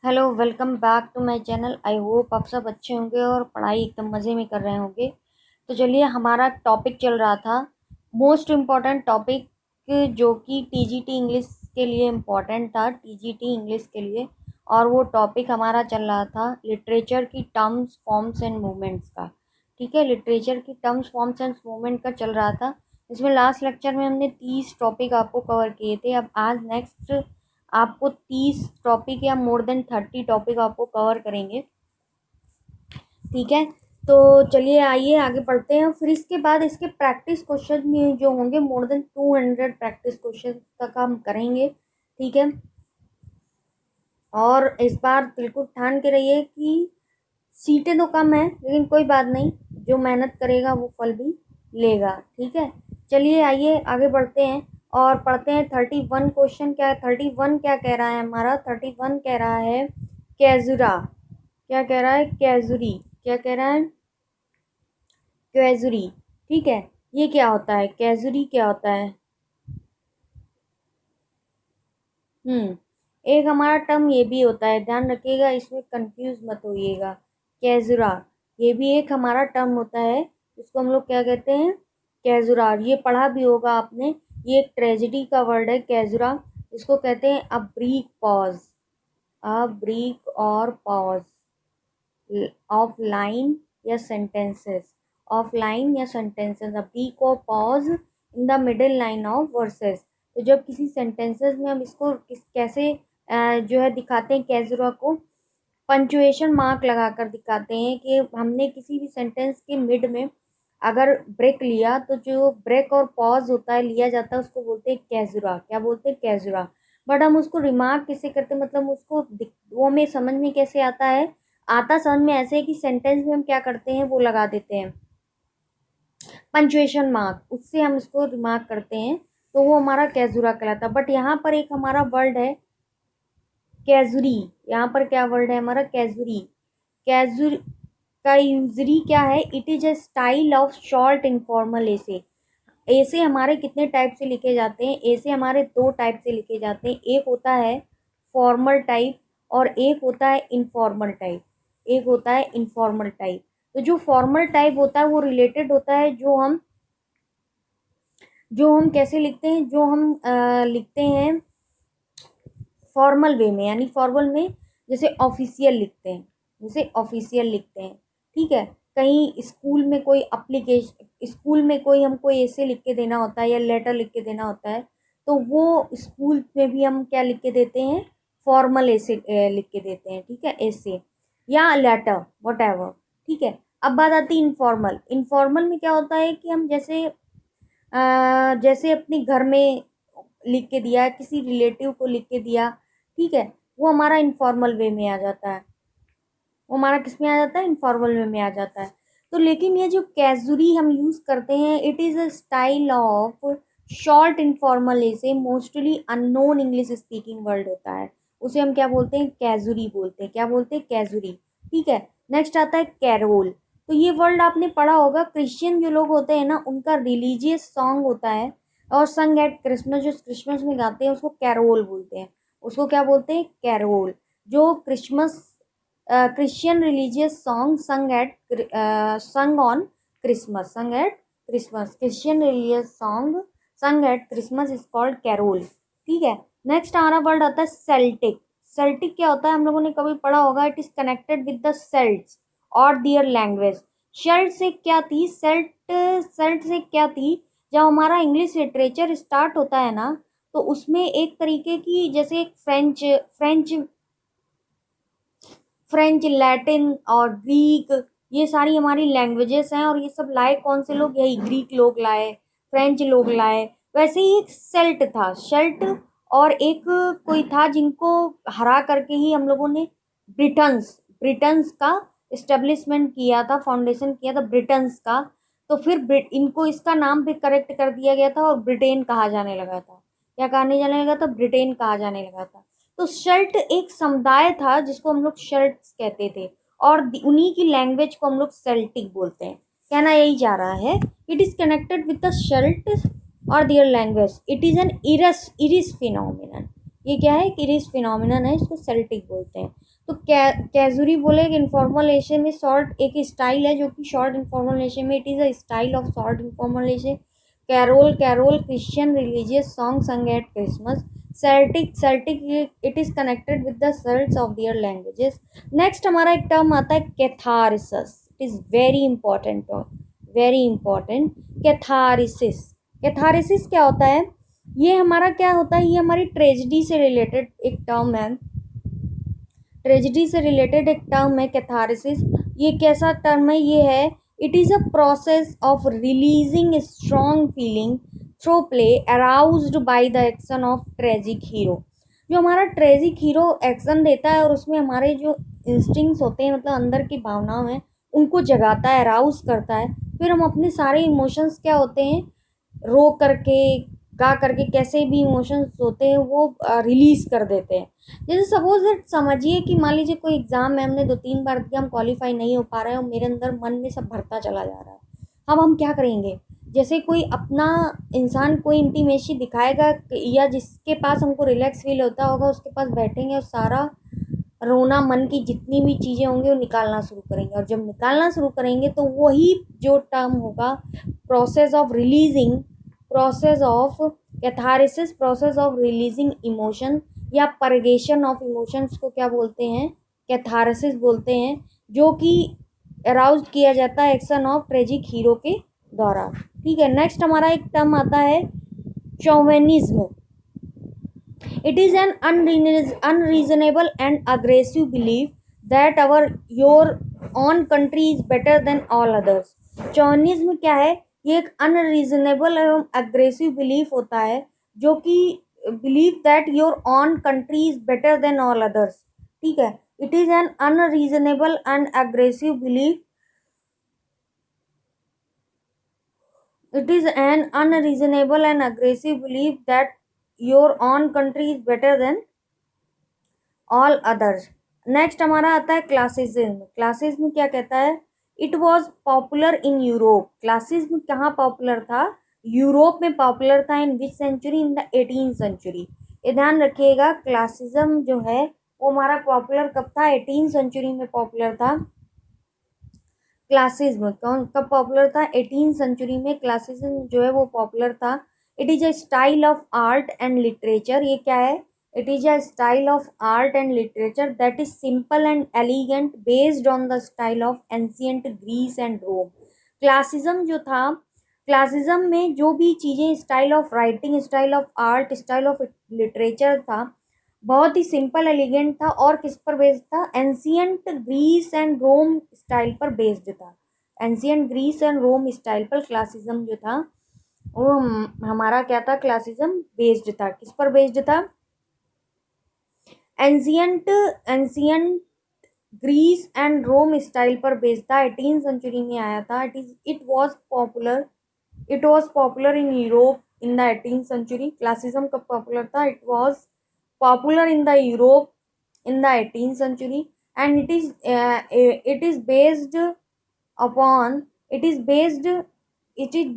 Hello, welcome back to my channel. I hope आप सब अच्छे होंगे और पढ़ाई एकदम मज़े में कर रहे होंगे। तो चलिए, हमारा टॉपिक चल रहा था मोस्ट इम्पॉर्टेंट टॉपिक, जो कि टीजीटी इंग्लिश के लिए इम्पॉर्टेंट था, टीजीटी इंग्लिश के लिए। और वो टॉपिक हमारा चल रहा था लिटरेचर की टर्म्स, फॉर्म्स एंड मूवमेंट्स का। ठीक है, लिटरेचर की टर्म्स, फॉर्म्स एंड मूवमेंट का चल रहा था। इसमें लास्ट लेक्चर में हमने 30 टॉपिक आपको कवर किए थे। अब आज नेक्स्ट आपको 30 टॉपिक या मोर देन 30 टॉपिक आपको कवर करेंगे। ठीक है, तो चलिए आइए आगे बढ़ते हैं। फिर इसके बाद इसके प्रैक्टिस क्वेश्चन जो होंगे, मोर देन 200 प्रैक्टिस क्वेश्चन तक हम करेंगे। ठीक है, और इस बार बिल्कुल ठान के रहिए कि सीटें तो कम है, लेकिन कोई बात नहीं, जो मेहनत करेगा वो फल भी लेगा। ठीक है, चलिए आइए आगे बढ़ते हैं और पढ़ते हैं 31 क्वेश्चन। क्या है 31? क्या कह रहा है हमारा 31? कह रहा है कैजुरा। क्या कह रहा है? कैजुरी। क्या कह रहा है? कैजुरी। ठीक है, ये क्या होता है? कैजुरी क्या होता है? एक हमारा टर्म ये भी होता है, ध्यान रखिएगा, इसमें कंफ्यूज मत होइएगा। कैजुरा, ये भी एक हमारा टर्म होता है, इसको हम लोग क्या कहते हैं? कैजुरार। ये पढ़ा भी होगा आपने, ये एक ट्रेजेडी का वर्ड है कैजुरा। इसको कहते हैं अ ब्रीक पॉज, अ ब्रीक और पॉज ऑफ लाइन या सेंटेंसेस, ऑफ लाइन या सेंटेंसेस, अ ब्रीक और pause in the middle line of versus. तो जब किसी सेंटेंसेस में हम इसको कैसे जो है दिखाते हैं कैजुरा को, पंचुएशन मार्क लगाकर दिखाते हैं कि हमने किसी भी सेंटेंस के मिड में अगर ब्रेक लिया, तो जो ब्रेक और पॉज होता है लिया जाता है, उसको बोलते हैं कैजुरा। क्या बोलते हैं? कैजुरा। बट हम उसको रिमार्क किसे करते हैं, मतलब उसको वो में समझ में कैसे आता है? आता समझ में ऐसे है कि सेंटेंस में हम क्या करते हैं, वो लगा देते हैं पंचुएशन मार्क, उससे हम इसको रिमार्क करते हैं, तो वो हमारा कैजुरा कहलाता है। बट यहाँ पर एक हमारा वर्ड है कैजुरी। यहाँ पर क्या वर्ड है हमारा? कैजुरी। कैजुर का यूजरी क्या है? It is a style of short informal ऐसे। ऐसे हमारे कितने टाइप से लिखे जाते हैं? ऐसे हमारे दो टाइप से लिखे जाते हैं, एक होता है फॉर्मल टाइप और एक होता है इनफॉर्मल टाइप। एक होता है इनफॉर्मल टाइप। तो जो फॉर्मल टाइप होता है वो रिलेटेड होता है, जो हम कैसे लिखते हैं, जो हम लिखते हैं फॉर्मल वे में, यानी फॉर्मल में जैसे ऑफिशियल लिखते हैं, जैसे ऑफिशियल लिखते हैं। ठीक है, कहीं स्कूल में कोई अप्लीकेशन, स्कूल में कोई हमको ऐसे लिख के देना होता है या लेटर लिख के देना होता है, तो वो स्कूल में भी हम क्या लिख के देते हैं? फॉर्मल ऐसे लिख के देते हैं। ठीक है, ऐसे या लेटर वट एवर। ठीक है, अब बात आती है इनफॉर्मल। इनफॉर्मल में क्या होता है कि हम जैसे अपने घर में लिख के दिया, किसी रिलेटिव को लिख के दिया, ठीक है, वो हमारा इनफॉर्मल वे में आ जाता है। वो हमारा किस में आ जाता है? इनफॉर्मल वे में आ जाता है। तो लेकिन ये जो कैजुरी हम यूज करते हैं, it is a style of short informal ऐसे mostly unknown English speaking word होता है, उसे हम क्या बोलते हैं? कैजुरी बोलते हैं। क्या बोलते हैं? कैजुरी। ठीक है, नेक्स्ट आता है कैरोल। तो ये वर्ड आपने पढ़ा होगा, क्रिश्चियन जो लोग होते हैं ना, उनका रिलीजियस सॉन्ग होता है और संग एट क्रिसमस, जो क्रिसमस में गाते हैं उसको कैरोल बोलते हैं। उसको क्या बोलते हैं? कैरोल। जो Christmas Christian religious song sung on Christmas, sung at Christmas, Christian religious song sung at Christmas is called carol। ठीक है, नेक्स्ट हमारा वर्ड आता है सेल्टिक। सेल्टिक क्या होता है? हम लोगों ने कभी पढ़ा होगा, it is connected with the Celts और दियर लैंग्वेज। शेल्ट से क्या थी? सेल्ट से क्या थी? जब हमारा इंग्लिश लिटरेचर स्टार्ट होता है ना, तो उसमें एक तरीके की, जैसे एक फ्रेंच फ्रेंच, लैटिन और ग्रीक, ये सारी हमारी लैंग्वेजेस हैं। और ये सब लाए कौन से लोग? यही ग्रीक लोग लाए, फ्रेंच लोग लाए। वैसे ही एक सेल्ट था, शेल्ट, और एक कोई था जिनको हरा करके ही हम लोगों ने ब्रिटन्स ब्रिटन्स का इस्टेब्लिशमेंट किया था, फाउंडेशन किया था ब्रिटन्स का। तो फिर इनको इसका नाम भी करेक्ट कर दिया गया था और ब्रिटेन कहा जाने लगा था। क्या कहने जाने लगा था? ब्रिटेन कहा जाने लगा था। तो शल्ट एक समुदाय था जिसको हम लोग शल्ट्स कहते थे, और उन्हीं की लैंग्वेज को हम लोग सेल्टिक बोलते हैं। कहना यही जा रहा है, it is connected with the Celts और their language. It is an Irish phenomenon. ये क्या है? इरिस फिनोमिनन है, इसको सेल्टिक बोलते हैं। तो कैजुरी बोले कि इनफॉर्मल एशे में शॉर्ट एक स्टाइल है जो कि शॉर्ट इनफॉर्मल एशे में it is a style of short informal essay. Carol Christian religious song sung at Christmas. Celtic it is connected with the Celts of their languages. Next हमारा एक term आता है catharsis. It is very important, very important. Catharsis, catharsis क्या होता है? ये हमारा क्या होता है? ये हमारी ट्रेजिडी से रिलेटेड एक टर्म है। ट्रेजिडी से रिलेटेड एक टर्म है कैथारिसिस। ये कैसा टर्म है? ये है it is a process of releasing strong feeling through play aroused by the action of tragic hero. जो हमारा ट्रेजिक हीरो एक्शन देता है और उसमें हमारे जो इंस्टिंक्ट्स होते हैं, मतलब अंदर की भावनाओं हैं, उनको जगाता है, अराउज करता है। फिर हम अपने सारे इमोशंस क्या होते हैं, रो करके, गा करके, कैसे भी इमोशंस होते हैं वो रिलीज कर देते हैं। जैसे सपोज दैट समझिए कि मान लीजिए कोई एग्जाम है, हमने 2-3 बार दिया, हम क्वालिफाई नहीं हो पा रहे हैं और मेरे अंदर मन में सब भरता चला जा रहा है। अब हम क्या करेंगे? जैसे कोई अपना इंसान कोई इंटीमेसी दिखाएगा या जिसके पास हमको रिलैक्स फील होता होगा उसके पास बैठेंगे और सारा रोना, मन की जितनी भी चीज़ें होंगी वो निकालना शुरू करेंगे। और जब निकालना शुरू करेंगे तो वही जो टर्म होगा, process of releasing, process of catharsis, process of releasing emotion या परगेशन ऑफ इमोशंस को क्या बोलते हैं? कैथारसिस बोलते हैं। जो कि अराउज किया जाता है एक्शन ऑफ ट्रेजिक हीरो के द्वारा। ठीक है, नेक्स्ट हमारा एक टर्म आता है चौवेनिज्म। It is an unreasonable and aggressive belief that your own country is better than all others. चौनिज्म क्या है? ये एक अनरीजनेबल एवं अग्रेसिव बिलीफ होता है जो कि believe that your on country is better than all others. ठीक है, it is N unreasonable and aggressive belief. It is an unreasonable and aggressive belief that your own country is better than all others. Next हमारा आता है classicism. Classicism क्या कहता है? It was popular in Europe. Classicism कहाँ popular था? Europe में popular था। In which century? In the 18th century. ये ध्यान रखिएगा, क्लासिज्म जो है वो हमारा पॉपुलर कब था? 18th सेंचुरी में पॉपुलर था। क्लासिज्म कौन कब पॉपुलर था? 18th सेंचुरी में क्लासिज्म जो है वो पॉपुलर था। It is a style of art and literature. ये क्या है? It is a style of art and literature that is simple and elegant based on the style of ancient Greece and Rome. Classicism जो था, classicism में जो भी चीज़ें, style of writing, style of art, style of literature था, बहुत ही simple elegant था। और किस पर बेस्ड था? Ancient Greece and Rome style पर बेस्ड था। Ancient Greece and Rome style पर क्लासिज्म जो था वो हमारा क्या था? क्लासिज्म बेस्ड था। किस पर बेस्ड था? Ancient Greece and Rome style पर बेस्ड था। 18th सेंचुरी में आया था। It was popular in Europe in the 18th century. Classicism कब पॉपुलर था? It was popular in the Europe in the 18th century, and it is based upon it is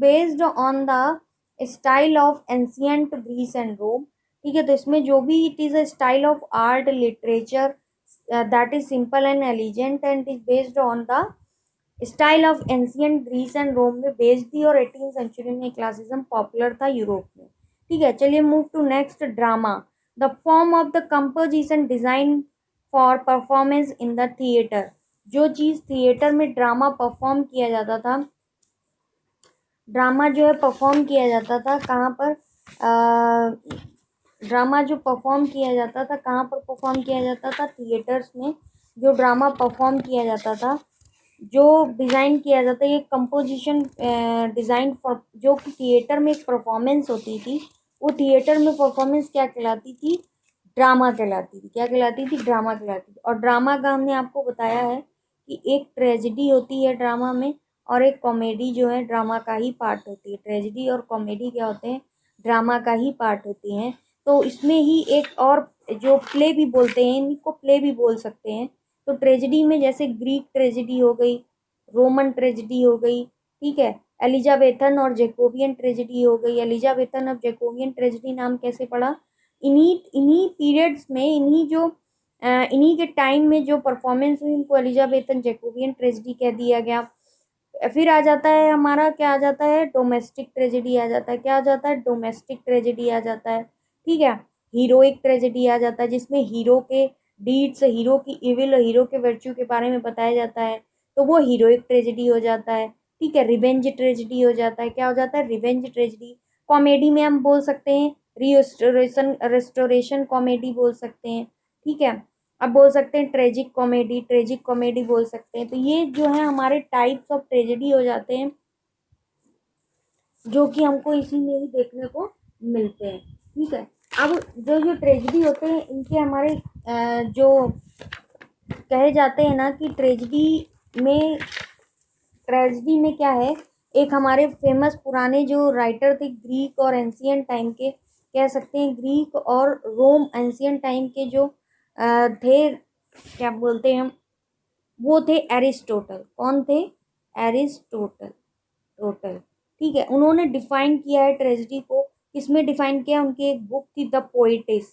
based on the style of ancient Greece and Rome. ठीक है, तो इसमें जो भी it is a style of art literature that is simple and elegant and is based on the style of ancient Greece and Rome में based थी। और 18th century में क्लासिज्म पॉपुलर था यूरोप में। ठीक है, चलिए move to next, drama. The form of the composition design for performance in the theatre. जो चीज़ थिएटर में ड्रामा परफॉर्म किया जाता था, ड्रामा जो है परफॉर्म किया जाता था कहाँ पर? ड्रामा जो परफॉर्म किया जाता था कहाँ पर परफॉर्म किया जाता था? थिएटर्स में जो ड्रामा परफॉर्म किया जाता था, जो डिज़ाइन किया जाता है, ये कंपोजिशन डिज़ाइन फॉर, जो कि थिएटर में एक परफॉर्मेंस होती थी, वो थिएटर में परफॉर्मेंस क्या कहलाती थी? ड्रामा कहलाती थी। क्या कहलाती थी? ड्रामा कहलाती थी। और ड्रामा का हमने आपको बताया है कि एक ट्रेजिडी होती है ड्रामा में और एक कॉमेडी जो है ड्रामा का ही पार्ट होती है। ट्रेजिडी और कॉमेडी क्या होते हैं? ड्रामा का ही पार्ट होती हैं। तो इसमें ही एक और जो प्ले भी बोलते हैं, इनको प्ले भी बोल सकते हैं। तो ट्रेजिडी में जैसे ग्रीक ट्रेजिडी हो गई, रोमन ट्रेजिडी हो गई, ठीक है, एलिजाबेथन और जैकोबियन ट्रेजिडी हो गई। एलिजाबेथन और जैकोबियन ट्रेजिडी नाम कैसे पड़ा? इन्हीं इन्हीं पीरियड्स में, इन्हीं जो इन्हीं के टाइम में जो परफॉर्मेंस हुई उनको एलिजाबेथन जैकोबियन ट्रेजेडी कह दिया गया। फिर आ जाता है हमारा, क्या आ जाता है, डोमेस्टिक ट्रेजेडी आ जाता है। क्या आ जाता है, डोमेस्टिक ट्रेजेडी आ जाता है। ठीक है। हीरोइक ट्रेजेडी आ जाता है, जिसमें हीरो के डीड्स, हीरो की इविल, हीरो के वर्च्यू के बारे में बताया जाता है, तो वो हीरोइक ट्रेजेडी हो जाता है। ठीक है। रिवेंज ट्रेजेडी हो जाता है। क्या हो जाता है, रिवेंज ट्रेजेडी। कॉमेडी में हम बोल सकते हैं रिस्टोरेशन, रेस्टोरेशन कॉमेडी बोल सकते हैं। ठीक है। अब बोल सकते हैं ट्रेजिक कॉमेडी, ट्रेजिक कॉमेडी बोल सकते हैं। तो ये जो है हमारे टाइप्स ऑफ ट्रेजेडी हो जाते हैं, जो कि हमको इसी में ही देखने को मिलते हैं। ठीक है। अब जो जो ट्रेजेडी होते हैं इनके हमारे जो कहे जाते हैं ना कि ट्रेजेडी में क्या है, एक हमारे फेमस पुराने जो राइटर थे ग्रीक और एंशियंट टाइम के, कह सकते हैं ग्रीक और रोम एंशियंट टाइम के जो थे, क्या बोलते हैं हम, वो थे एरिस्टोटल। कौन थे, एरिस्टोटल, टोटल। ठीक है। उन्होंने डिफाइन किया है ट्रेजेडी को, किसमें डिफाइन किया, उनकी एक बुक थी द पोएटिस।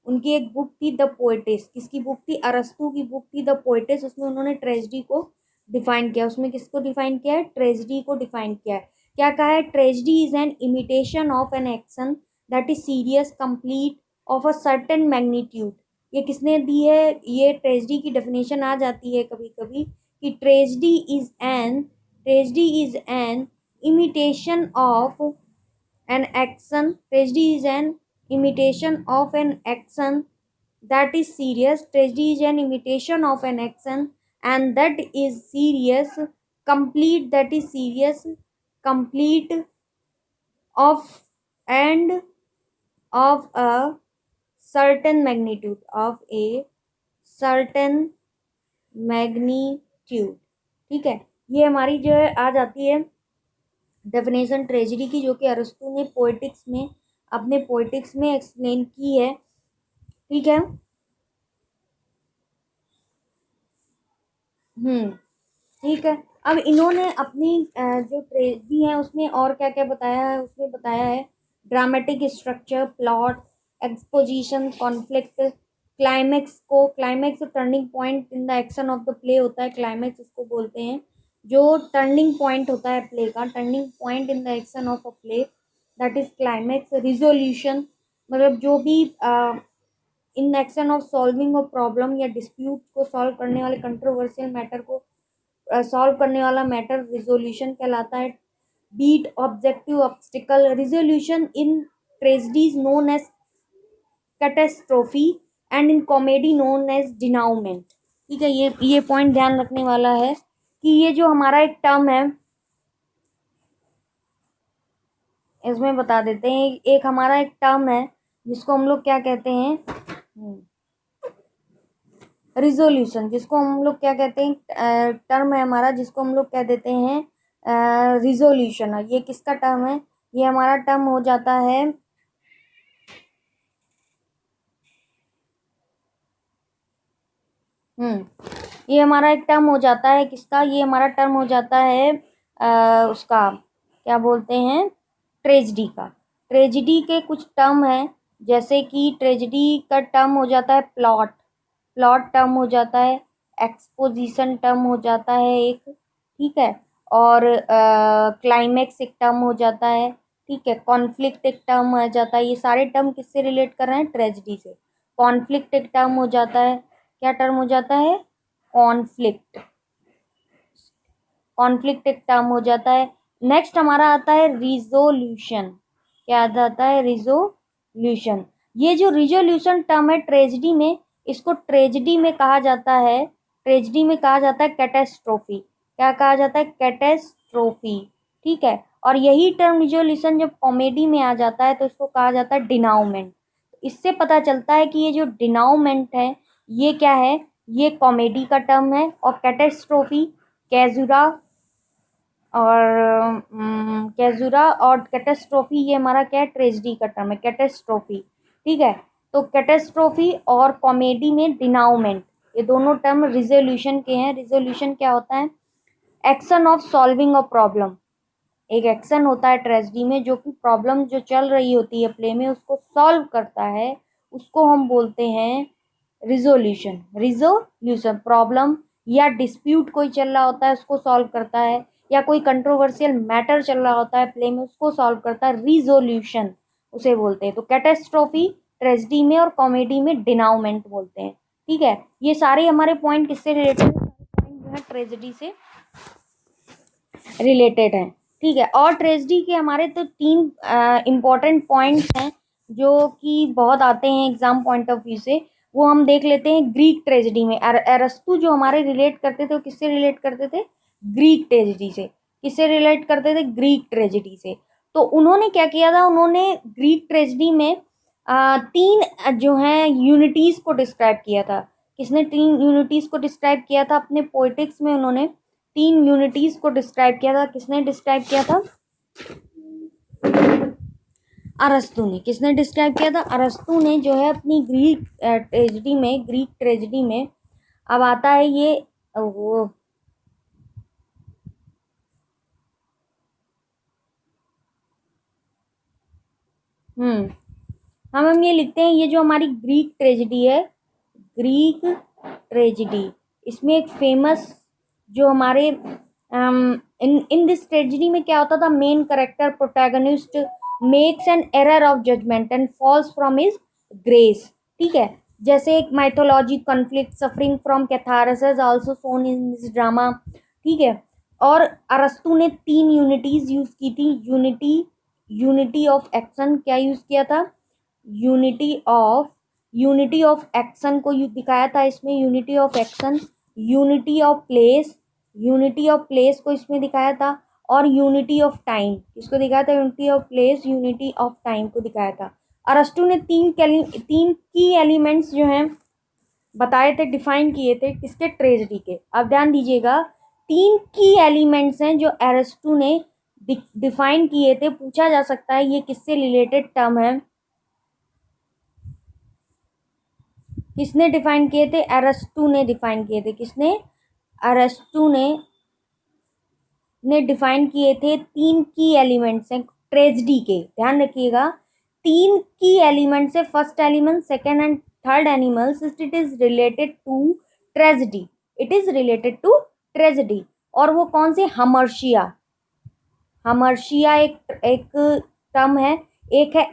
उनकी एक बुक थी द पोएटिस, किसकी बुक थी, अरस्तु की बुक थी द पोएटिस। उसमें उन्होंने ट्रेजेडी को डिफाइन किया। उसमें किसको डिफाइन किया है, ट्रेजेडी को डिफाइन किया है। क्या कहा है, tragedy is an imitation of an action that is serious, complete, of a certain magnitude. ये किसने दी है, ये ट्रेजेडी की डेफिनेशन आ जाती है कभी कभी कि tragedy is an imitation of an action. Tragedy is an imitation of an action that is serious. Tragedy is an imitation of an action and that is serious, complete, that is serious, complete, of, and of a certain magnitude, of a certain magnitude। ठीक है। ये हमारी जो है आ जाती है definition tragedy की, जो कि अरस्तु ने पोएटिक्स में, अपने पोएटिक्स में एक्सप्लेन की है। ठीक है। ठीक है। अब इन्होंने अपनी जो ट्रेजेडी है उसमें और क्या क्या बताया है, उसमें बताया है dramatic structure, plot, exposition, conflict, climax को, climax turning point in the action of the play होता है, क्लाइमेक्स इसको बोलते हैं, जो टर्निंग पॉइंट होता है प्ले का, turning point in the action of a play, that is climax. Resolution, मतलब जो भी in action of solving of problem या डिस्प्यूट को सॉल्व करने वाले, कंट्रोवर्शियल मैटर को सॉल्व करने वाला मैटर रिजोल्यूशन कहलाता है। Beat, objective, obstacle, resolution in tragedies known as catastrophe and in comedy known as denouement. ठीक है। ये पॉइंट ध्यान रखने वाला है कि ये जो हमारा एक टर्म है, इसमें बता देते हैं, एक हमारा एक टर्म है जिसको हम लोग क्या कहते हैं, रिजोल्यूशन, जिसको हम लोग क्या कहते हैं, टर्म है हमारा जिसको हम लोग कह देते हैं रिजोल्यूशन। ये किसका टर्म है, ये हमारा टर्म हो जाता है, ये हमारा एक टर्म हो जाता है किसका, ये हमारा टर्म हो जाता है उसका, क्या बोलते हैं, ट्रेजेडी का। ट्रेजेडी के कुछ टर्म हैं, जैसे कि ट्रेजेडी का टर्म हो जाता है प्लॉट, प्लॉट टर्म हो जाता है, एक्सपोजिशन टर्म हो जाता है एक। ठीक है। और क्लाइमेक्स एक टर्म हो जाता है। ठीक है। कॉन्फ्लिक्ट एक टर्म आ जाता है। ये सारे टर्म किससे रिलेट कर रहे हैं, ट्रेजेडी से। कॉन्फ्लिक्ट एक टर्म हो जाता है, क्या टर्म हो जाता है, कॉन्फ्लिक्ट, कॉन्फ्लिक्ट एक टर्म हो जाता है। नेक्स्ट हमारा आता है रिजोल्यूशन। क्या आता है, रिजोल्यूशन। ये जो रिजोल्यूशन टर्म है ट्रेजेडी में, इसको ट्रेजेडी में कहा जाता है, ट्रेजेडी में कहा जाता है कैटेस्ट्रोफी। क्या कहा जाता है, कैटेस्ट्रोफी। ठीक है। और यही टर्म रिजोल्यूशन जब कॉमेडी में आ जाता है तो इसको कहा जाता है डिनाउमेंट। इससे पता चलता है कि ये जो डिनाउमेंट है ये क्या है, ये कॉमेडी का टर्म है। और कैटेस्ट्रोफी, कैजुरा और कैजुरा और कैटेस्ट्रोफी, ये हमारा क्या है, ट्रेजेडी का टर्म है, कैटेस्ट्रोफी। ठीक है। तो कैटेस्ट्रोफी और कॉमेडी में डिनाउमेंट, ये दोनों टर्म रिजोल्यूशन के हैं। रिजोल्यूशन क्या होता है, action of solving a problem. एक एक्शन होता है ट्रेजेडी में जो कि प्रॉब्लम जो चल रही होती है प्ले में उसको सॉल्व करता है, उसको हम बोलते हैं रिजोल्यूशन प्रॉब्लम या डिस्प्यूट कोई चल रहा होता है उसको सॉल्व करता है, या कोई कंट्रोवर्शियल मैटर चल रहा होता है प्ले में उसको सॉल्व करता है, रिजोल्यूशन उसे बोलते हैं। तो कैटेस्ट्रॉफी ट्रेजेडी में और कॉमेडी में डिनाउमेंट बोलते हैं। ठीक है, ये सारे हमारे पॉइंट किससे रिलेटेड है? पॉइंट जो है ट्रेजेडी से रिलेटेड है। ठीक है, और ट्रेजेडी के हमारे तो तीन इम्पॉर्टेंट पॉइंट्स हैं जो कि बहुत आते हैं एग्जाम पॉइंट ऑफ व्यू से, वो हम देख लेते हैं। ग्रीक ट्रेजेडी में अरस्तु जो हमारे रिलेट करते थे वो किससे रिलेट करते थे? ग्रीक ट्रेजेडी से। किससे रिलेट करते थे? ग्रीक ट्रेजेडी से। तो उन्होंने क्या किया था? उन्होंने ग्रीक ट्रेजेडी में तीन जो है यूनिटीज को डिस्क्राइब किया था। किसने तीन यूनिटीज को डिस्क्राइब किया था अपने पोएटिक्स में? उन्होंने तीन यूनिटीज को डिस्क्राइब किया था। किसने डिस्क्राइब किया था? अरस्तु ने। किसने डिस्क्राइब किया था? अरस्तु ने जो है अपनी ग्रीक ट्रेजेडी में अब आता है ये वो हम ये लिखते हैं, ये जो हमारी ग्रीक ट्रेजेडी है, ग्रीक ट्रेजेडी, इसमें एक फेमस जो हमारे इन दिस ट्रेजेडी में क्या होता था? Main character protagonist makes an error of judgement and falls from his grace. ठीक है, जैसे एक mythology conflict suffering from catharsis also shown in this drama. ठीक है, और अरस्तु ने तीन यूनिटीज यूज की थी। यूनिटी ऑफ एक्शन क्या यूज किया था? यूनिटी ऑफ एक्शन को दिखाया था इसमें, unity of action. Unity of place को इसमें दिखाया था, और यूनिटी ऑफ टाइम किसको दिखाया था? Unity of place, unity of time को दिखाया था। अरस्तु ने तीन की एलिमेंट्स जो हैं बताए थे, डिफाइन किए थे किसके? ट्रेजेडी के। अब ध्यान दीजिएगा, तीन की एलिमेंट्स हैं जो अरस्तु ने डिफाइन किए थे। पूछा जा सकता है ये किससे रिलेटेड टर्म है? किसने डिफाइन किए थे? अरस्तु ने डिफाइन किए थे। किसने? अरस्तु ने डिफाइन किए थे। तीन की एलिमेंट्स हैं ट्रेजेडी के, ध्यान रखिएगा। तीन की एलिमेंट्स है, first element, second and third animals, it is related to tragedy. It is related to tragedy. और वो कौन से? हमर्शिया एक टर्म है। एक है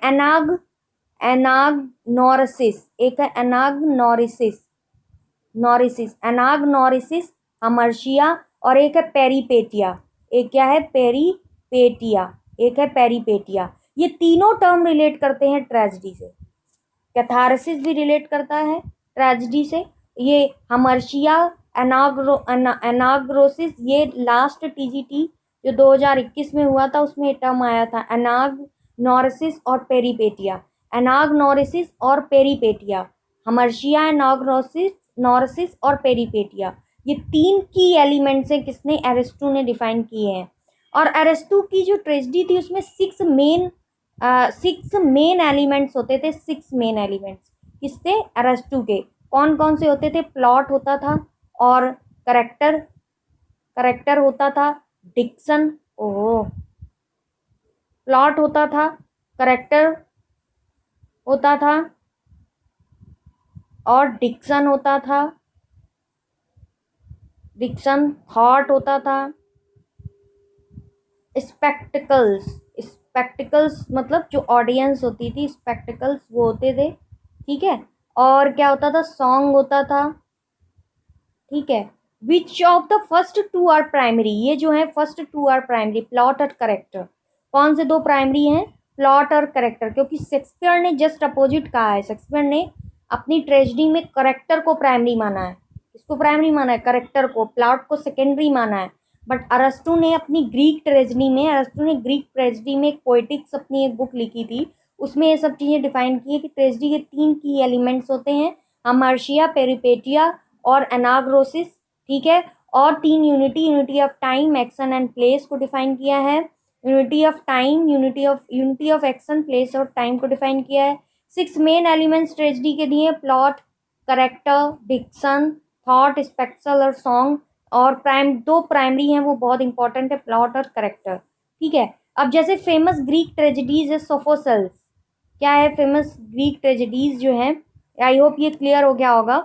एनाग्नोरिसिस, एक है एनाग्नोरिसिस हमर्शिया, और एक है पेरीपेटिया। एक क्या है? पेरीपेटिया। एक है पेरीपेटिया। ये तीनों टर्म रिलेट करते हैं ट्रेजेडी से। कैथारसिस भी रिलेट करता है ट्रेजेडी से। ये हमर्शिया, एनाग्रोसिस, ये लास्ट टीजीटी जो 2021 में हुआ था उसमें टर्म आया था, एनाग्नोरिसिस और पेरीपेटिया। एनाग्नोरिसिस और पेरीपेटिया, हमर्शिया, एनाग्नोरिसिस और पेरीपेटिया, ये तीन की एलिमेंट्स हैं। किसने? अरिस्टो ने डिफाइन किए हैं। और अरिस्टो की जो ट्रेजेडी थी उसमें सिक्स मेन एलिमेंट्स होते थे। सिक्स मेन एलिमेंट्स किससे? अरिस्टो के। कौन कौन से होते थे? प्लॉट होता था, और करेक्टर होता था, डिक्शन, प्लॉट होता था, करेक्टर होता था, और डिक्शन होता था। डिक्शन, थॉट होता था, स्पेक्टिकल्स मतलब जो ऑडियंस होती थी, स्पेक्टिकल्स वो होते थे। ठीक है, और क्या होता था? सॉन्ग होता था। ठीक है, which of the first two are primary? ये जो है first two are primary, plot और करेक्टर। कौन से दो प्राइमरी हैं? प्लॉट और करेक्टर, क्योंकि शेक्सपियर ने जस्ट अपोजिट कहा है। शेक्सपियर ने अपनी ट्रेजेडी में करेक्टर को प्राइमरी माना है। किसको प्राइमरी माना है? करेक्टर को। प्लॉट को सेकेंडरी माना है। बट अरस्तु ने अपनी ग्रीक ट्रेजेडी में एक पोएटिक्स अपनी एक बुक लिखी थी, उसमें ये सब चीज़ें डिफाइन की है कि ट्रेजेडी के तीन की एलिमेंट्स होते हैं, हमर्शिया, पेरिपेटिया और एनाग्रोसिस। ठीक है, और तीन unity of time, action and place को डिफाइन किया है। Unity of time, unity of action, place और टाइम को डिफाइन किया है। सिक्स मेन एलिमेंट्स ट्रेजेडी के दिए, प्लॉट, करेक्टर, डिक्शन, थॉट, स्पेक्सल और सॉन्ग। और दो प्राइमरी हैं, वो बहुत इंपॉर्टेंट है, प्लॉट और करेक्टर। ठीक है, अब जैसे फेमस ग्रीक ट्रेजेडीज है सोफोकल्स। क्या है फेमस ग्रीक ट्रेजेडीज जो है? आई होप ये क्लियर हो गया होगा।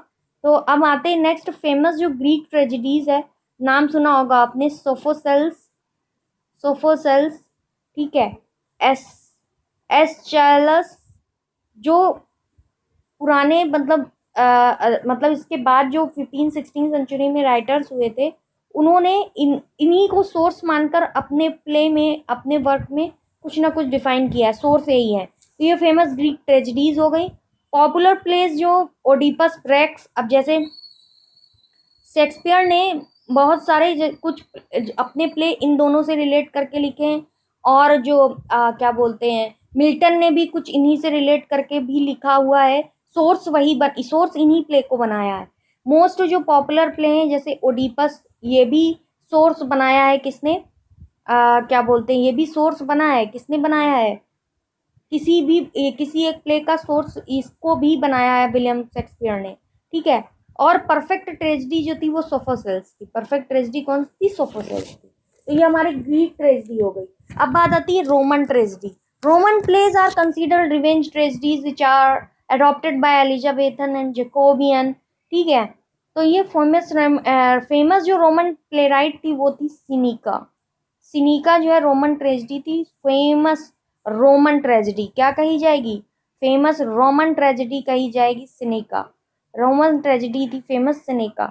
तो अब आते हैं नेक्स्ट फेमस जो ग्रीक ट्रेजेडीज है, नाम सुना होगा आपने, सोफोसेल्स, सोफोसेल्स, ठीक है, एस एस्चाइलस, जो पुराने मतलब मतलब इसके बाद जो 15-16 सेंचुरी में राइटर्स हुए थे, उन्होंने इन्हीं को सोर्स मानकर अपने प्ले में, अपने वर्क में कुछ ना कुछ डिफाइन किया है, सोर्स यही है। तो ये फेमस ग्रीक ट्रेजेडीज हो गई। पॉपुलर प्लेस जो ओडिपस रेक्स, अब जैसे शेक्सपियर ने बहुत सारे कुछ अपने प्ले इन दोनों से रिलेट करके लिखे हैं, और जो क्या बोलते हैं, मिल्टन ने भी कुछ इन्हीं से रिलेट करके भी लिखा हुआ है। सोर्स इन्हीं प्ले को बनाया है। मोस्ट जो पॉपुलर प्ले हैं जैसे ओडिपस, ये भी सोर्स बनाया है किसने, क्या बोलते हैं, ये भी सोर्स बनाया है, किसने बनाया है, किसी एक प्ले का सोर्स इसको भी बनाया है विलियम शेक्सपियर ने, ठीक है। और परफेक्ट ट्रेजेडी जो थी वो सोफोसेल्स थी। परफेक्ट ट्रेजेडी कौन सी थी, सोफोसेल्स थी। तो ये हमारी ग्रीक ट्रेजेडी हो गई। अब बात आती है Roman tragedy. Roman plays are considered revenge tragedies which are adopted by Elizabethan and Jacobean, ठीक है। तो ये फेमस जो रोमन प्लेराइट थी वो थी सिनिका। सिनिका जो है रोमन ट्रेजेडी थी, फेमस रोमन ट्रेजेडी क्या कही जाएगी, फेमस रोमन ट्रेजेडी कही जाएगी सिनेका। रोमन ट्रेजेडी थी फेमस, सिनेका,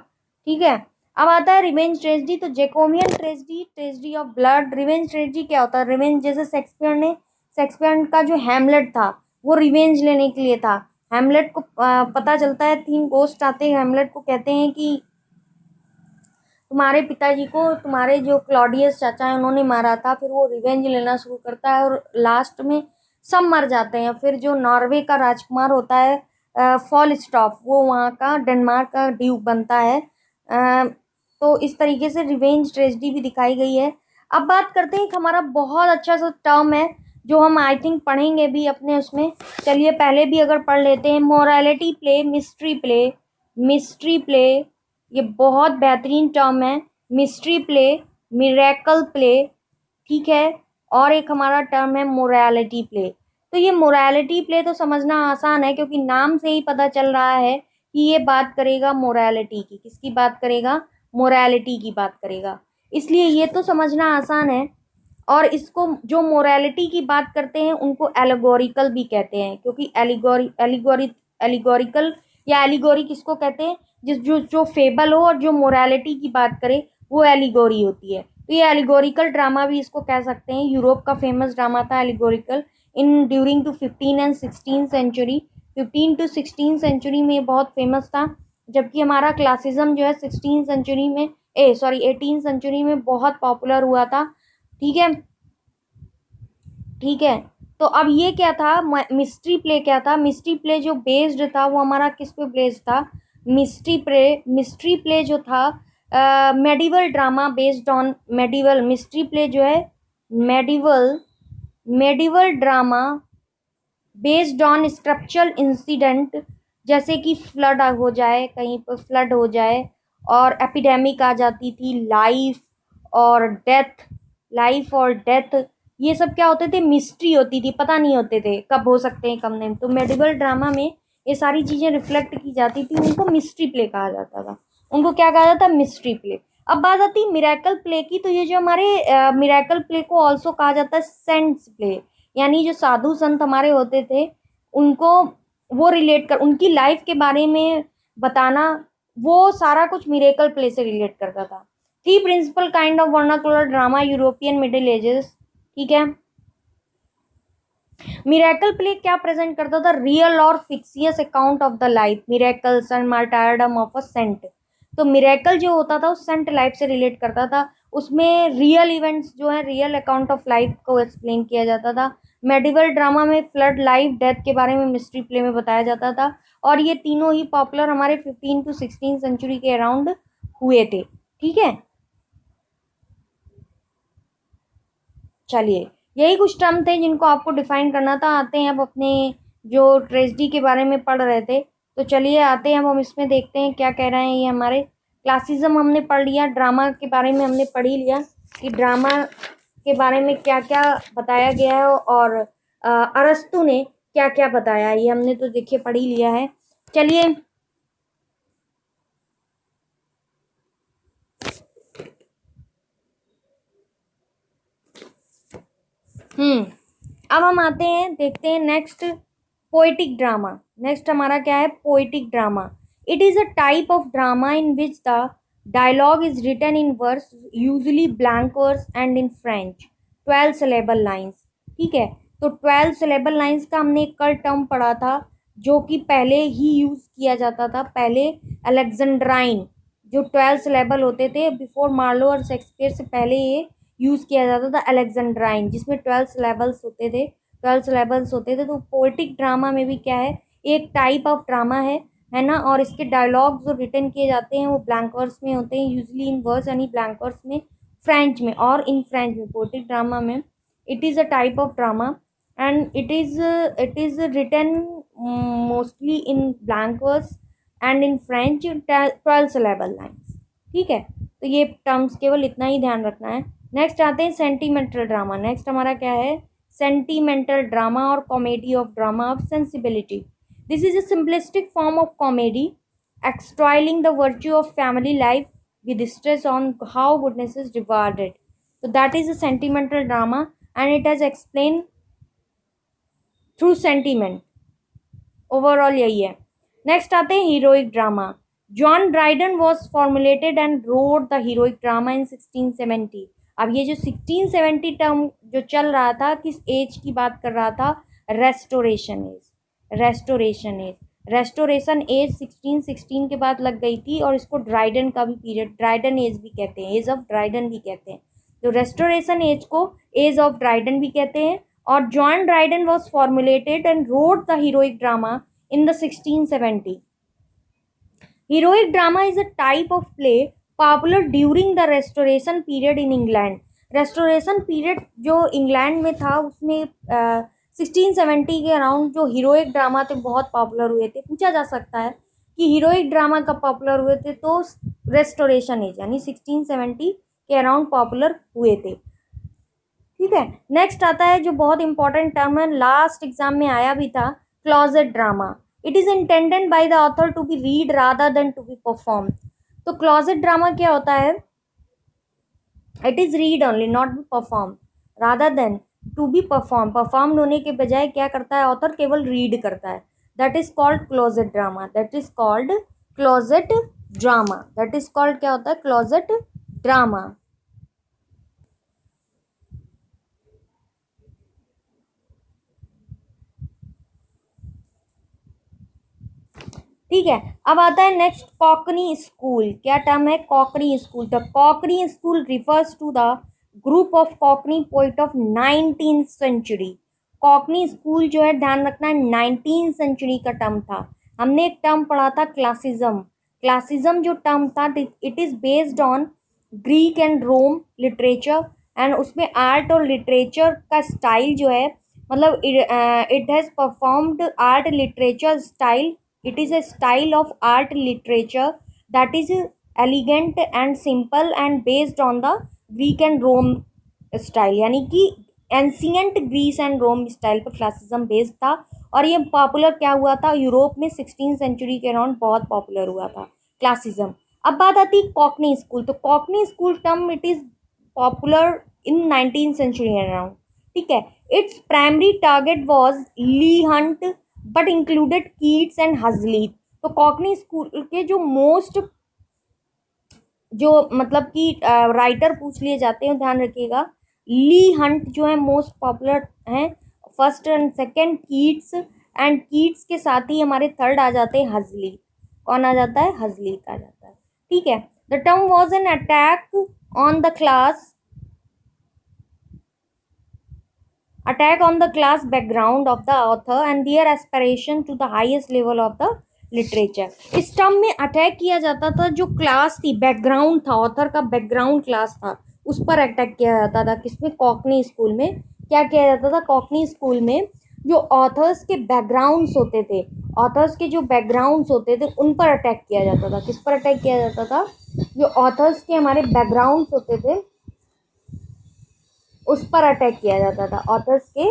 ठीक है। अब आता है रिवेंज ट्रेजेडी। तो Jacobian tragedy, tragedy of blood. Revenge tragedy क्या होता है, रिवेंज जैसे शेक्सपियर का जो हैमलेट था वो रिवेंज लेने के लिए था। हैमलेट को पता चलता है, 3 गोस्ट आते हैं हैमलेट को, कहते हैं कि तुम्हारे पिताजी को तुम्हारे जो क्लॉडियस चाचा है उन्होंने मारा था। फिर वो रिवेंज लेना शुरू करता है और लास्ट में सब मर जाते हैं। फिर जो नॉर्वे का राजकुमार होता है फॉल स्टॉप, वो वहाँ का डेनमार्क का ड्यूक बनता है। तो इस तरीके से रिवेंज ट्रेजेडी भी दिखाई गई है। अब बात करते हैं, एक हमारा बहुत अच्छा सा टर्म है जो हम आई थिंक पढ़ेंगे भी अपने उसमें। चलिए पहले भी अगर पढ़ लेते हैं, morality play, mystery play. Mystery play ये बहुत बेहतरीन टर्म है, मिस्ट्री प्ले, मिरेकल प्ले, ठीक है। और एक हमारा टर्म है मोरालिटी प्ले। तो ये मोरालिटी प्ले तो समझना आसान है क्योंकि नाम से ही पता चल रहा है कि ये बात करेगा मोरालिटी की। किसकी बात करेगा, मोरालिटी की बात करेगा, इसलिए ये तो समझना आसान है। और इसको जो मोरालिटी की बात करते हैं उनको एलिगोरिकल भी कहते हैं, क्योंकि एलिगोरिकल या एलिगोरी किसको कहते हैं, जो फेबल हो और जो मोरालिटी की बात करे वो एलिगोरी होती है। तो ये एलिगोरिकल ड्रामा भी इसको कह सकते हैं। यूरोप का फेमस ड्रामा था allegorical in during to 15 and 16 century. 15 to 16 century में बहुत फेमस था, जबकि हमारा क्लासिज्म जो है 16 सेंचुरी में 18 सेंचुरी में बहुत पॉपुलर हुआ था, ठीक है, ठीक है। तो अब ये क्या था, मिस्ट्री प्ले क्या था, मिस्ट्री प्ले जो बेस्ड था वो हमारा किस पे बेस्ड था, मिस्ट्री प्ले जो था medieval drama based on medieval. Mystery play जो है medieval medieval drama based on structural incident, जैसे कि फ्लड हो जाए, कहीं पर फ्लड हो जाए और एपिडेमिक आ जाती थी, लाइफ और डेथ, ये सब क्या होते थे, मिस्ट्री होती थी, पता नहीं होते थे कब हो सकते हैं कब नहीं। तो मेडिवल ड्रामा में ये सारी चीज़ें रिफ्लेक्ट की जाती थी, उनको मिस्ट्री प्ले कहा जाता था। उनको क्या कहा जाता, मिस्ट्री प्ले। अब बात आती है मिरेकल प्ले की। तो ये जो हमारे मिरेकल प्ले को ऑल्सो कहा जाता है सेंट्स प्ले, यानी जो साधु संत हमारे होते थे उनको वो रिलेट कर, उनकी लाइफ के बारे में बताना, वो सारा कुछ मिरेकल प्ले से रिलेट करता था। 3 principal kind of vernacular drama, European Middle Ages, ठीक है। मिरेकल प्ले क्या प्रेजेंट करता था, रियल और fictitious account of the life, miracles and martyrdom of a saint. तो मिरेकल जो होता था उस सेंट लाइफ से रिलेट करता था, उसमें रियल इवेंट्स जो है, रियल अकाउंट ऑफ लाइफ को एक्सप्लेन किया जाता था। मेडिवल ड्रामा में फ्लड, लाइफ, डेथ के बारे में मिस्ट्री प्ले में बताया जाता था। और ये तीनों ही पॉपुलर हमारे 15 to 16 सेंचुरी के अराउंड हुए थे, ठीक है। चलिए यही कुछ टर्म थे जिनको आपको डिफाइन करना था। आते हैं अब अपने जो ट्रेजेडी के बारे में पढ़ रहे थे, तो चलिए आते हैं अब हम इसमें देखते हैं क्या कह रहे हैं। ये हमारे क्लासिज्म हमने पढ़ लिया, ड्रामा के बारे में हमने पढ़ ही लिया कि ड्रामा के बारे में क्या क्या बताया गया है और अरस्तु ने क्या क्या बताया, ये हमने तो देखिए पढ़ ही लिया है। चलिए अब हम आते हैं, देखते हैं नेक्स्ट, पोएटिक ड्रामा। नेक्स्ट हमारा क्या है, poetic drama. It is a type of drama in which the dialogue is written in verse, usually blank verse and in French, 12 syllable lines. ठीक है, तो 12 syllable लाइन्स का हमने एक कल टर्म पढ़ा था जो कि पहले ही यूज किया जाता था। पहले अलेक्जेंड्राइन जो 12 syllable होते थे, बिफोर मार्लो और शेक्सपियर से पहले ये यूज किया जाता था अलेक्जेंड्राइन, जिसमें 12 syllables होते थे। 12 syllables होते थे। तो पोएटिक ड्रामा में भी क्या है, एक टाइप ऑफ ड्रामा है ना। और इसके डायलॉग जो रिटन किए जाते हैं वो ब्लैंक वर्स में होते हैं, यूजली इन वर्स यानी ब्लैंक वर्स में, फ्रेंच में और इन फ्रेंच में। पोएटिक ड्रामा में it is a type of drama and it is written mostly in blank verse and in French, 12 syllable lines. ठीक है, तो ये टर्म्स केवल इतना ही ध्यान रखना है। नेक्स्ट आते हैं सेंटिमेंटल ड्रामा। नेक्स्ट हमारा क्या है, सेंटिमेंटल ड्रामा और comedy of drama of sensibility. This is a simplistic form of comedy extolling the virtue of family life with stress on how goodness is rewarded. So that is a sentimental drama and it has explained through sentiment। Overall यही है। Next आते हैं heroic drama. John Dryden was formulated and road the heroic drama इन 1670। अब ये जो 1670 term जो चल रहा था, किस एज की बात कर रहा था, रेस्टोरेशन एज। रेस्टोरेशन एज 1616 के बाद लग गई थी और इसको ड्राइडन का भी पीरियड, ड्राइडन एज भी कहते हैं, एज ऑफ ड्राइडन भी कहते हैं। तो रेस्टोरेशन एज को एज ऑफ ड्राइडन भी कहते हैं। और John Dryden was formulated and road the heroic drama in the 1670। Heroic drama is a type of play popular during the Restoration period in England। Restoration period जो England में था उसमें 1670 के around जो हीरोइक ड्रामा थे बहुत popular हुए थे। पूछा जा सकता है कि हीरोइक ड्रामा कब पॉपुलर हुए थे, तो रेस्टोरेशन एज यानी 1670 के अराउंड पॉपुलर हुए थे। ठीक है, नेक्स्ट आता है जो बहुत इंपॉर्टेंट टर्म है, लास्ट एग्जाम में आया भी था, closet drama. It is intended by the author to be read rather than to be perform. तो क्लॉजेट ड्रामा क्या होता है, it is read only not be perform, rather than to be perform, perform होने के बजाय क्या करता है ऑथर, केवल रीड करता है। That is called closet drama, that is called closet drama, that is called क्या होता है, क्लोजेट ड्रामा। ठीक है, अब आता है नेक्स्ट कॉकनी स्कूल। क्या टर्म है, Cockney school. The Cockney school refers to the group of Cockney poet of 19th century. Cockney school जो है ध्यान रखना है 19th सेंचुरी का टर्म था। हमने एक टर्म पढ़ा था क्लासिज्म। क्लासिज्म जो टर्म था it is based on Greek and Rome literature and उसमें आर्ट और लिटरेचर का स्टाइल जो है, मतलब it has performed art literature style. It is a style of art literature that is elegant and simple and based on the Greek and Rome style। यानी कि ancient Greece and Rome style पर classicism based था और ये popular क्या हुआ था, Europe में 16th सेंचुरी के अराउंड बहुत पॉपुलर हुआ था क्लासिज्म। अब बात आती है कॉकनी स्कूल। तो cockney school term it is popular in 19th century around. ठीक है, its primary target was Leigh Hunt but included Keats and Hazlitt. तो कॉकनी स्कूल के जो मोस्ट जो मतलब कि राइटर पूछ लिए जाते हैं, ध्यान रखिएगा, ली हंट जो है मोस्ट पॉपुलर हैं, first and second Keats, and Keats के साथ ही हमारे थर्ड आ जाते हैं हजलीफ। कौन आ जाता है, हजलीफ आ जाता है। ठीक है, the term was an attack on the class, attack on the class background of the author and their aspiration to the highest level of the literature। इस टर्म में अटैक किया जाता था जो क्लास थी, बैकग्राउंड था, ऑथर का background class था, उस पर अटैक किया जाता था। किसमें, कॉकनी स्कूल में। क्या किया जाता था, कॉकनी स्कूल में जो ऑथर्स के बैकग्राउंड्स होते थे, ऑथर्स के जो बैकग्राउंड्स होते थे उन पर अटैक किया जाता था। किस पर अटैक किया जाता था, जो ऑथर्स के हमारे बैकग्राउंड्स होते थे उस पर अटैक किया जाता था, ऑथर्स के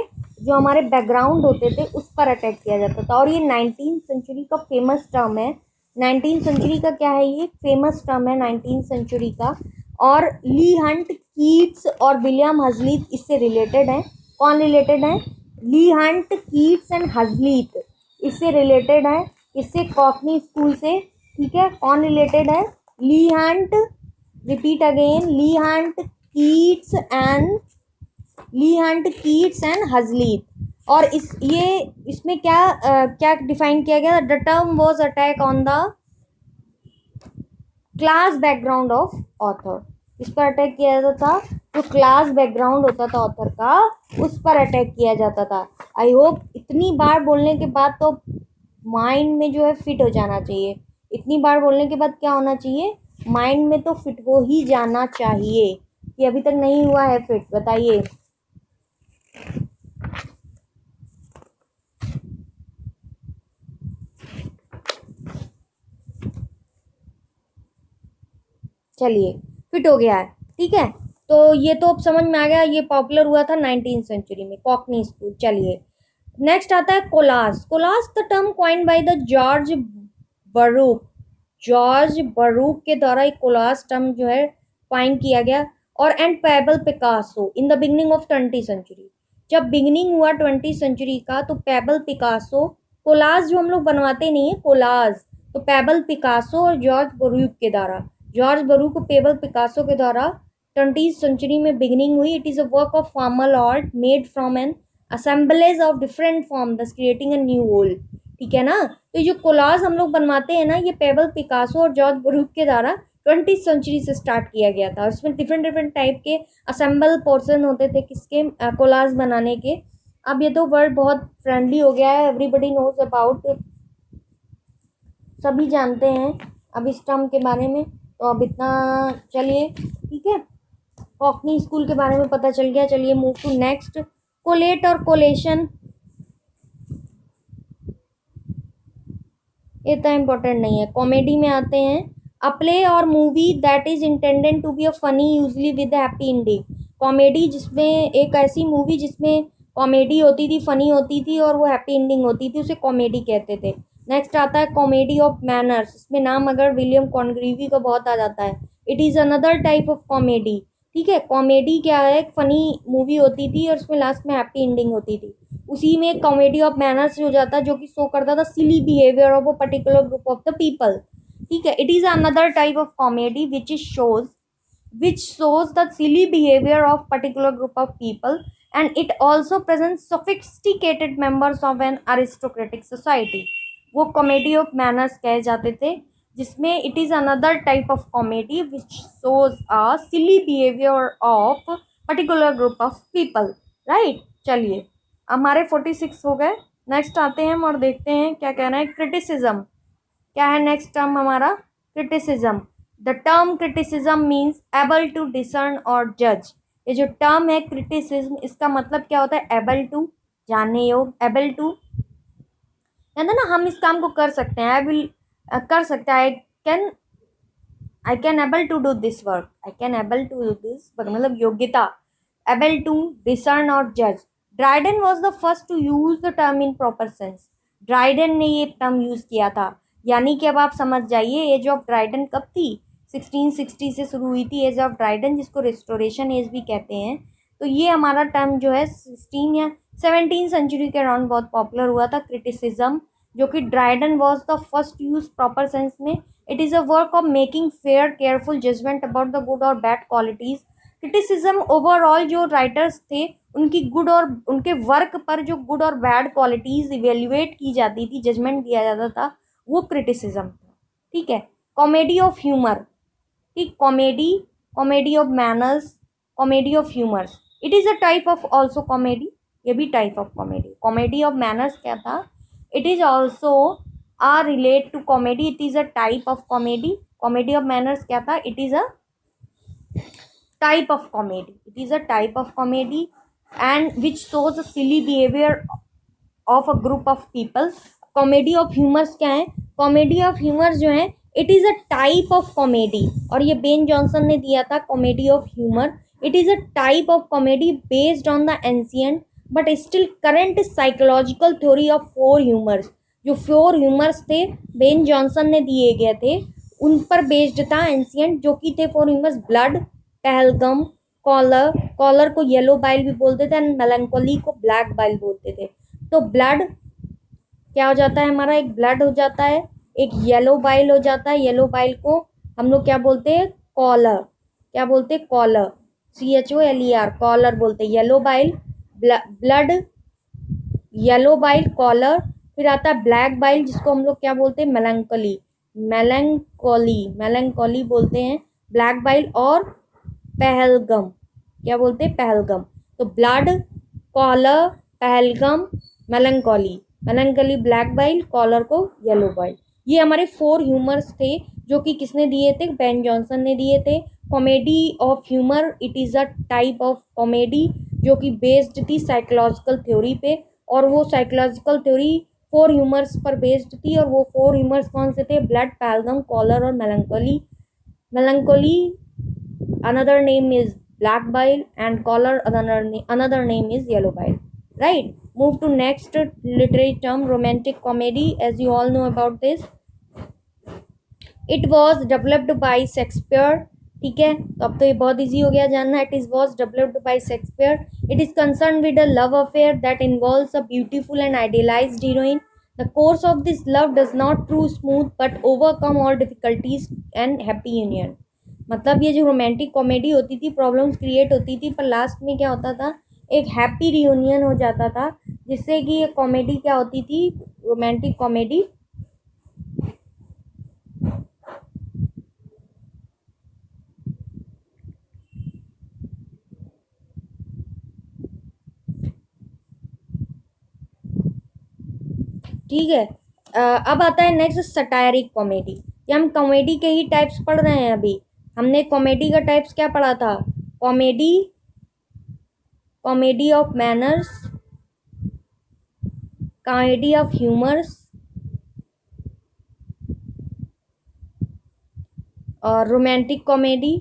जो हमारे बैकग्राउंड होते थे उस पर अटैक किया जाता था। और ये 19th सेंचुरी का फेमस टर्म है। 19th सेंचुरी का क्या है, ये फेमस टर्म है 19th सेंचुरी का। और ली हंट, कीट्स और विलियम हजलीथ इससे रिलेटेड हैं। कौन रिलेटेड है? ली हंट, कीट्स एंड हजलीथ इससे रिलेटेड है। इससे कॉकनी स्कूल से, ठीक है। कौन रिलेटेड है? Leigh Hunt, repeat again, Leigh Hunt, Keats and Hazlitt. और इसमें क्या डिफाइन किया गया? The term was attack on the class background of author. इस पर अटैक किया जाता था, जो क्लास बैकग्राउंड होता था ऑथर का, उस पर अटैक किया जाता था। आई होप इतनी बार बोलने के बाद तो माइंड में जो है फिट हो जाना चाहिए। इतनी बार बोलने के बाद क्या होना चाहिए? माइंड में तो फिट हो ही जाना चाहिए। कि अभी तक नहीं हुआ है फिट? बताइए। चलिए, फिट हो गया है, ठीक है। तो ये तो अब समझ में आ गया, ये पॉपुलर हुआ था 19th सेंचुरी में, कॉकनी स्कूल। चलिए, नेक्स्ट आता है collage. Collage the term coined by the George Braque. George Braque के द्वारा एक कोलाज टर्म जो है कॉइन किया गया। और and Pablo Picasso in the beginning of 20th century. जब बिगनिंग हुआ 20th सेंचुरी का, तो पेबल पिकासो, कोलाज जो हम लोग बनवाते नहीं है, कोलाज, तो पेबल पिकासो और जॉर्ज बरूक के द्वारा, जॉर्ज बरूक और पेबल पिकासो के द्वारा 20th सेंचुरी में बिगनिंग हुई। It is a work of formal art made from an assemblage of different form thus creating a new whole. ठीक है ना। तो जो कोलाज हम लोग बनवाते हैं ना, ये पेबल पिकासो और जॉर्ज बरूक के द्वारा 20th सेंचुरी से स्टार्ट किया गया था। उसमें डिफरेंट डिफरेंट टाइप के असेंबल पोर्शन होते थे किसके, कोलाज बनाने के। अब ये तो वर्ड बहुत फ्रेंडली हो गया है, एवरीबडी नोज अबाउट, सभी जानते हैं अब इस टर्म के बारे में। तो अब इतना, चलिए ठीक है, कॉकनी स्कूल के बारे में पता चल गया। चलिए मूव टू नेक्स्ट, कोलेट और कोलेशन। इतना इम्पोर्टेंट नहीं है, कॉमेडी में आते हैं। अ प्ले और movie that is intended to be a funny usually with happy ending. Comedy जिसमें, एक ऐसी मूवी जिसमें कॉमेडी होती थी, फनी होती थी और वो हैप्पी एंडिंग होती थी, उसे कॉमेडी कहते थे। नेक्स्ट आता है कॉमेडी ऑफ मैनर्स। इसमें नाम अगर विलियम कॉन्ग्रीवी का बहुत आ जाता है। It is another type of comedy. ठीक है, कॉमेडी क्या है? एक फनी मूवी होती थी और उसमें लास्ट में हैप्पी एंडिंग होती थी। उसी में कॉमेडी ऑफ मैनर्स हो जाता है, जो कि शो करता था silly behaviour of a particular group of the people. ठीक है, it is another type of comedy which shows the silly behavior of particular group of people, and it also presents sophisticated members of an aristocratic society। वो comedy of manners कहे जाते थे, जिसमें it is another type of comedy which shows a silly behaviour of particular group of people, right. चलिए, हमारे 46 हो गए। Next आते हैं हम और देखते हैं क्या कहना है। क्रिटिसिज्म क्या है? नेक्स्ट टर्म हमारा criticism. The term criticism means able to discern और जज। ये जो टर्म है क्रिटिसिज्म, इसका मतलब क्या होता है? एबल टू, जानने योग्य, एबल टू, कहते ना हम इस काम को कर सकते हैं, आई विल कर सकता है, I can able to do this work, I can able to do this, मतलब योग्यता, एबल टू डिसर्न और जज। Dryden was the first to use the term in proper sense. Dryden ने ये टर्म यूज किया था। यानी कि अब आप समझ जाइए, एज ऑफ ड्राइडन कब थी? 1660 से शुरू हुई थी एज ऑफ ड्राइडन, जिसको रिस्टोरेशन एज भी कहते हैं। तो ये हमारा टर्म जो है 16 या 17 सेंचुरी के अराउंड बहुत पॉपुलर हुआ था, क्रिटिसिज्म, जो कि Dryden was the first use proper sense में। It is a work of making fair careful judgement about the good और बैड क्वालिटीज़। क्रिटिसिज्म ओवरऑल जो राइटर्स थे, उनकी गुड और उनके वर्क पर जो गुड और बैड क्वालिटीज़ इवेल्युएट की जाती थी, जजमेंट दिया जाता था, वो क्रिटिसिज्म था। ठीक है, कॉमेडी ऑफ ह्यूमर, ठीक, comedy, comedy of manners, comedy of humours, it is a type of also comedy. ये भी type of comedy. Comedy of manners क्या था? It is also a relate to comedy, it is a type of comedy. Comedy of manners क्या था? It is a type of comedy, it is a type of comedy and which shows a silly behavior of a group of people। comedy of humors क्या है? comedy of humors जो है, it is a type of comedy, और ये Ben Jonson ने दिया था comedy of humor। It is a type of comedy based on the ancient but still current psychological theory of four humors. जो four humours थे Ben Jonson ने दिए गए थे उन पर बेस्ड था एंशियंट, जो कि थे four humours: blood, phlegm, choler, choler को येलो बाइल भी बोलते थे एंड मेलंकोली को ब्लैक बाइल बोलते थे। तो ब्लड क्या हो जाता है हमारा, एक ब्लड हो जाता है, एक येलो बाइल हो जाता है, येलो बाइल को हम लोग क्या बोलते हैं, कॉलर, क्या बोलते हैं, कॉलर, CHOLER, कॉलर बोलते हैं, yellow bile, blood, yellow bile, collar, फिर आता है ब्लैक बाइल जिसको हम लोग क्या बोलते हैं, मेलंकोली, मेलंकोली बोलते हैं, ब्लैक बाइल, और पहलगम, क्या बोलते हैं, पहलगम। तो blood, choler, phlegm, melancholy, melancholy black bile, choler को येलो बाइल, ये हमारे फोर ह्यूमर्स थे जो कि किसने दिए थे, बेन जॉनसन ने दिए थे। Comedy of humour, it is a type of comedy जो कि बेस्ड थी साइकोलॉजिकल थ्योरी पे, और वो साइकोलॉजिकल थ्योरी फोर ह्यूमर्स पर बेस्ड थी, और वो फोर ह्यूमर्स कौन से थे, ब्लड, पैलगम, कॉलर और मेलंकोली। मेलंकोली another name is black bile and color another name is yellow bile, right? Move to next literary term, romantic comedy. As you all know about this, it was developed by Shakespeare, ठीक है, तो अब तो ये बहुत easy हो गया जानना, it is was developed by Shakespeare. It is concerned with a love affair that involves a beautiful and idealized heroine. The course of this love does not prove smooth but overcome all difficulties and happy union. मतलब ये जो romantic comedy होती थी, problems create होती थी, पर last में क्या होता था, एक हैप्पी रियूनियन हो जाता था, जिससे कि ये कॉमेडी क्या होती थी, रोमांटिक कॉमेडी ठीक है। अब आता है नेक्स्ट सटायरिक कॉमेडी। ये हम कॉमेडी के ही टाइप्स पढ़ रहे हैं अभी। हमने कॉमेडी का टाइप्स क्या पढ़ा था, comedy, comedy of manners, comedy of humours और रोमांटिक कॉमेडी,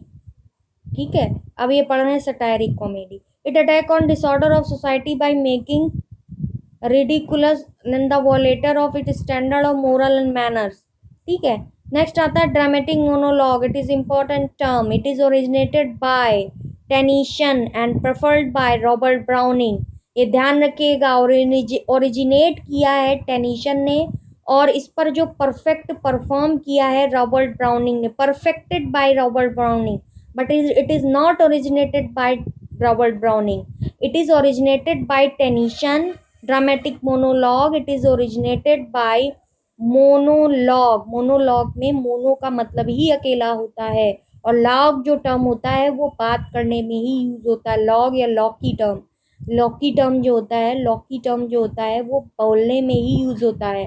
ठीक है। अब ये पढ़ रहे हैं सटायरिक comedy. It attack on disorder of society by making ridiculous and the violator of its standard of moral and manners, ठीक है। नेक्स्ट आता है dramatic monologue. It is important term. It is originated by Tennyson and preferred by Robert Browning. ये ध्यान रखिएगा, originate किया है tension ने, और इस पर जो परफेक्ट परफॉर्म किया है रॉबर्ट ब्राउनिंग ने, perfected by Robert Browning, but it is not originated by Robert Browning, it is originated by Tennyson. Dramatic monologue, it is originated by monologue. Monologue में मोनो का मतलब ही अकेला होता है, और लॉग जो टर्म होता है वो बात करने में ही यूज होता है, लॉग या लॉकी टर्म। लॉकी टर्म जो होता है, लॉकी टर्म जो होता है वो बोलने में ही यूज होता है।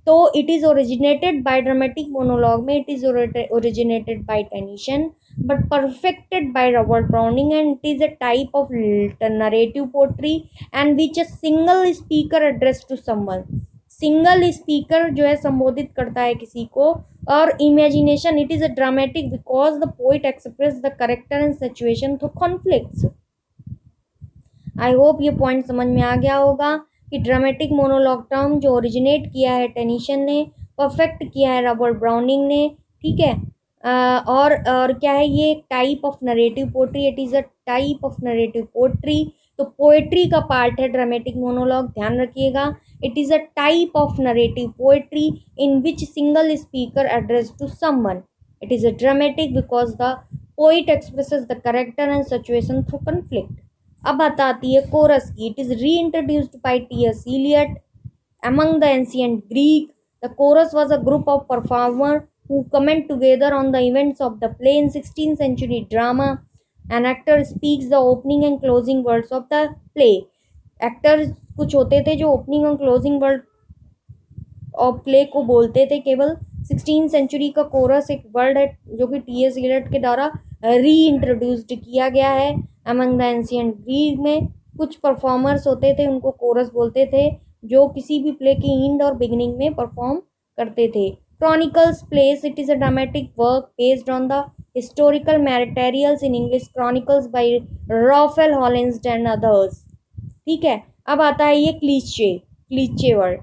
तो it is originated by dramatic monologue में, it is originated by Tennyson but perfected by Robert Browning, and it is a type of narrative poetry and which a single speaker addressed to someone. Single speaker जो है संबोधित करता है किसी को। और imagination, it is a dramatic because the poet express the character and situation through conflicts. I hope ये point समझ में आ गया होगा कि ड्रामेटिक मोनोलॉग टर्म जो ओरिजिनेट किया है टेनिशन ने, परफेक्ट किया है रॉबर्ट ब्राउनिंग ने, ठीक है। और क्या है, ये एक type of narrative poetry, it is a type of narrative poetry. तो पोएट्री का पार्ट है ड्रामेटिक मोनोलॉग, ध्यान रखिएगा। It is a type of narrative poetry in which single speaker address to someone. It is a dramatic because the poet expresses the character and situation through conflict. अब आती है chorus की। It is reintroduced by T.S. Eliot among the ancient Greek. The chorus was a group of performers who comment together on the events of the play in 16th century drama. An actor speaks the opening and closing words of the play. Actors कुछ होते थे जो opening और closing word of play को बोलते थे केवल। 16th century का कोरस एक वर्ड है जो कि T.S. Eliot के द्वारा री इंट्रोड्यूस्ड किया गया है। अमंग द एंशिएंट ग्रीक में कुछ परफॉर्मर्स होते थे, उनको कोरस बोलते थे, जो किसी भी प्ले की एंड और बिगिनिंग में परफॉर्म करते थे। Chronicles plays, it is a dramatic work based on the historical materials in English chronicles by Raphael Hollins and others। ठीक है, अब आता है ये क्लीचे, क्लीचे वर्ड।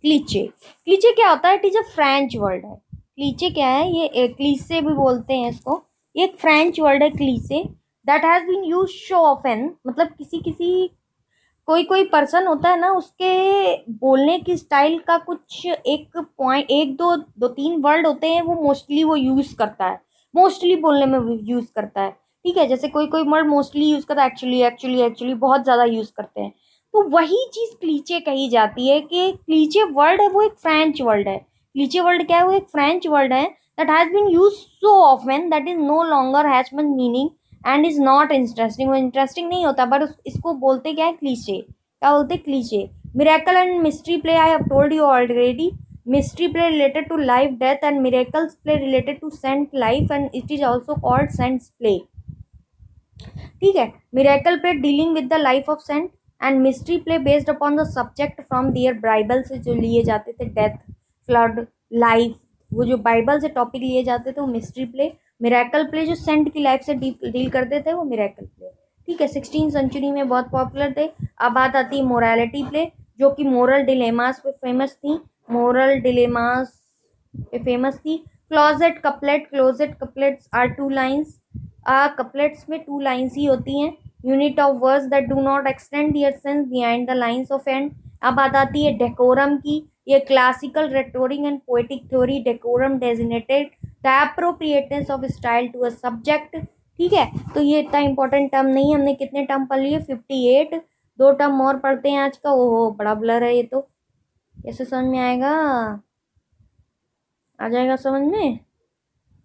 क्लीचे, क्लीचे क्या होता है? It is a French word है। क्लीचे क्या है? ये क्लीसे भी बोलते हैं इसको। ये एक फ्रेंच वर्ड है cliche, that has been use so often, मतलब किसी किसी कोई कोई पर्सन होता है ना, उसके बोलने की स्टाइल का कुछ एक पॉइंट, एक दो दो तीन वर्ड होते हैं, वो मोस्टली वो यूज करता है, मोस्टली बोलने में यूज करता है। ठीक है, जैसे कोई कोई वर्ड मोस्टली यूज करता है, एक्चुअली एक्चुअली एक्चुअली बहुत ज्यादा यूज करते हैं। तो वही चीज क्लीचे कही जाती है कि क्लीचे वर्ड है वो एक फ्रेंच वर्ड है। क्लीचे वर्ड क्या है? वो एक फ्रेंच वर्ड है that has been use so often that is no longer has much meaning and is not interesting. वो इंटरेस्टिंग नहीं होता, बट इसको बोलते क्या है? क्लीचे। क्या बोलते? Cliche. Miracle and mystery play, I have told you already. Mystery play related to life death and miracles play related to saint life and it is also called saints play. ठीक है, miracle play dealing with the life of saint and mystery play based upon the subject from their Bible से जो लिए जाते थे, death, flood, life, वो जो Bible से टॉपिक लिए जाते थे वो मिस्ट्री प्ले। मिरेकल प्ले जो सेंट की लाइफ से डील करते थे वो मिरेकल प्ले। ठीक है, 16वीं सेंचुरी में बहुत पॉपुलर थे। अब बात आती है मोरालिटी प्ले, जो कि मोरल डिलेमास पे फेमस थी। मोरल डिलेमास पे फेमस थी। Closet couplet, closet couplets are two lines, couplets में टू लाइन्स ही होती हैं। Unit of words that do not extend their sense behind the lines of end. अब बात आती है डेकोरम की। ये classical rhetoric and poetic theory. Decorum designated the appropriateness of style to a subject. ठीक है, तो ये इतना इंपॉर्टेंट टर्म नहीं है। हमने कितने टर्म पढ़ लिए? 58। दो टर्म और पढ़ते हैं आज का। ओहो बड़ा ब्लर है ये तो, कैसे समझ में आएगा? आ जाएगा समझ में?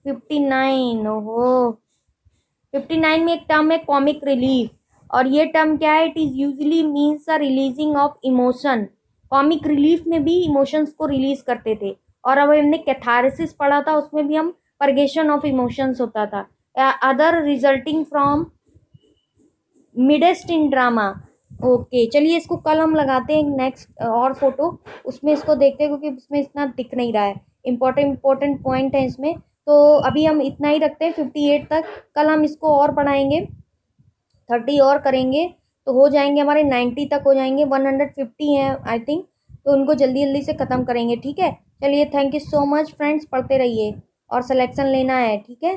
59। ओहो, 59 में एक टर्म है कॉमिक रिलीफ, और ये टर्म क्या है? It is usually means a releasing of emotion. Comic relief में भी इमोशंस को रिलीज करते थे। और अब हमने कैथारसिस पढ़ा था, उसमें भी हम परगेशन ऑफ इमोशंस होता था। Other resulting from midst in drama. Okay, चलिए इसको कल हम लगाते हैं नेक्स्ट और फोटो, उसमें इसको देखते हैं, क्योंकि उसमें इतना दिख नहीं रहा है। इंपॉर्टेंट पॉइंट है इसमें। तो अभी हम इतना ही रखते हैं 58 तक। कल हम इसको और पढ़ाएंगे, 30 और करेंगे तो हो जाएंगे हमारे 90 तक हो जाएंगे। 150 हैं आई थिंक, तो उनको जल्दी जल्दी से ख़त्म करेंगे। ठीक है, चलिए, thank you so much friends, पढ़ते रहिए और सिलेक्शन लेना है। ठीक है।